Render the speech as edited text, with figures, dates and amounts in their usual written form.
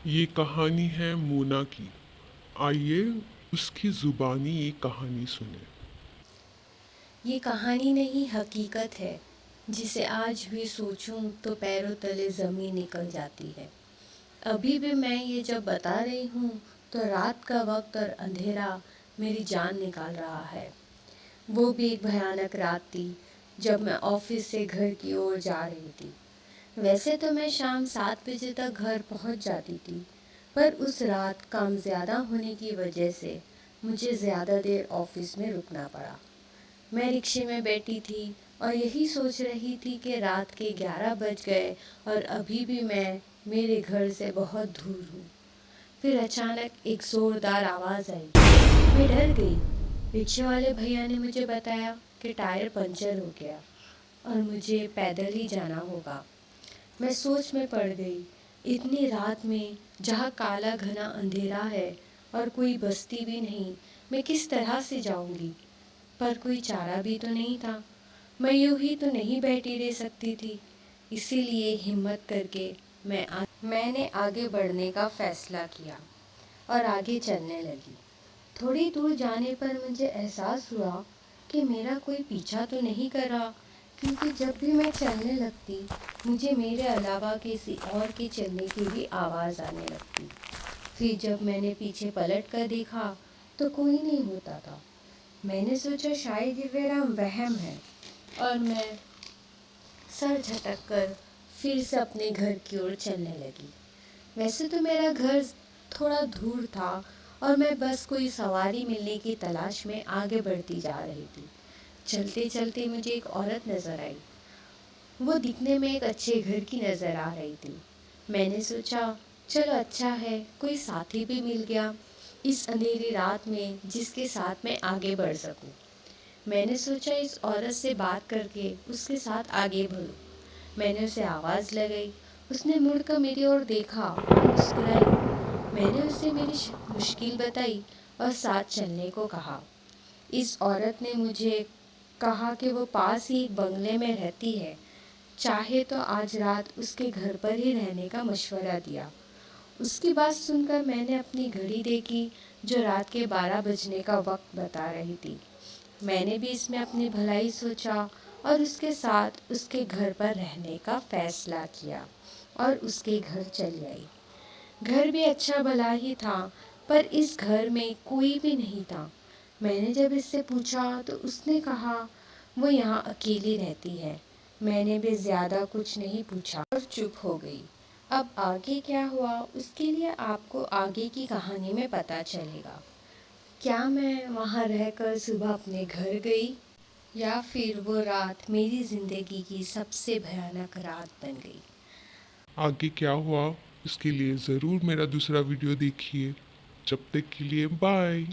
ये कहानी है मोना की। आइए उसकी ज़ुबानी एक कहानी सुने। ये कहानी नहीं हकीकत है, जिसे आज भी सोचूं तो पैरों तले ज़मीन निकल जाती है। अभी भी मैं ये जब बता रही हूँ तो रात का वक्त और अंधेरा मेरी जान निकाल रहा है। वो भी एक भयानक रात थी जब मैं ऑफिस से घर की ओर जा रही थी। वैसे तो मैं शाम 7 बजे तक घर पहुँच जाती थी, पर उस रात काम ज़्यादा होने की वजह से मुझे ज़्यादा देर ऑफिस में रुकना पड़ा। मैं रिक्शे में बैठी थी और यही सोच रही थी कि रात के 11 बज गए और अभी भी मैं मेरे घर से बहुत दूर हूँ। फिर अचानक एक ज़ोरदार आवाज़ आई। मैं डर गई। रिक्शे वाले भैया ने मुझे बताया कि टायर पंचर हो गया और मुझे पैदल ही जाना होगा। मैं सोच में पड़ गई। इतनी रात में जहाँ काला घना अंधेरा है और कोई बस्ती भी नहीं, मैं किस तरह से जाऊंगी? पर कोई चारा भी तो नहीं था। मैं यूं ही तो नहीं बैठी रह सकती थी। इसीलिए हिम्मत करके मैंने आगे बढ़ने का फैसला किया और आगे चलने लगी। थोड़ी दूर जाने पर मुझे एहसास हुआ कि मेरा कोई पीछा तो नहीं कर रहा, क्योंकि जब भी मैं चलने लगती मुझे मेरे अलावा किसी और के चलने की भी आवाज़ आने लगती। फिर जब मैंने पीछे पलट कर देखा तो कोई नहीं होता था। मैंने सोचा शायद ये मेरा वहम है और मैं सर झटक कर फिर से अपने घर की ओर चलने लगी। वैसे तो मेरा घर थोड़ा दूर था और मैं बस कोई सवारी मिलने की तलाश में आगे बढ़ती जा रही थी। चलते चलते मुझे एक औरत नज़र आई। वो दिखने में एक अच्छे घर की नज़र आ रही थी। मैंने सोचा चलो अच्छा है, कोई साथी भी मिल गया इस अंधेरी रात में जिसके साथ मैं आगे बढ़ सकूं। मैंने सोचा इस औरत से बात करके उसके साथ आगे बढ़ूं। मैंने उसे आवाज़ लगाई। उसने मुड़कर मेरी ओर देखा और मुस्कुराई। मैंने उसे मेरी मुश्किल बताई और साथ चलने को कहा। इस औरत ने मुझे कहा कि वो पास ही एक बंगले में रहती है, चाहे तो आज रात उसके घर पर ही रहने का मशवरा दिया। उसकी बात सुनकर मैंने अपनी घड़ी देखी जो रात के 12 बजने का वक्त बता रही थी। मैंने भी इसमें अपनी भलाई सोचा और उसके साथ उसके घर पर रहने का फैसला किया और उसके घर चली आई। घर भी अच्छा भला ही था, पर इस घर में कोई भी नहीं था। मैंने जब इससे पूछा तो उसने कहा वो यहाँ अकेली रहती है। मैंने भी ज़्यादा कुछ नहीं पूछा और चुप हो गई। अब आगे क्या हुआ उसके लिए आपको आगे की कहानी में पता चलेगा। क्या मैं वहाँ रहकर सुबह अपने घर गई या फिर वो रात मेरी ज़िंदगी की सबसे भयानक रात बन गई। आगे क्या हुआ इसके लिए ज़रूर मेरा दूसरा वीडियो देखिए। जब तक के लिए बाय।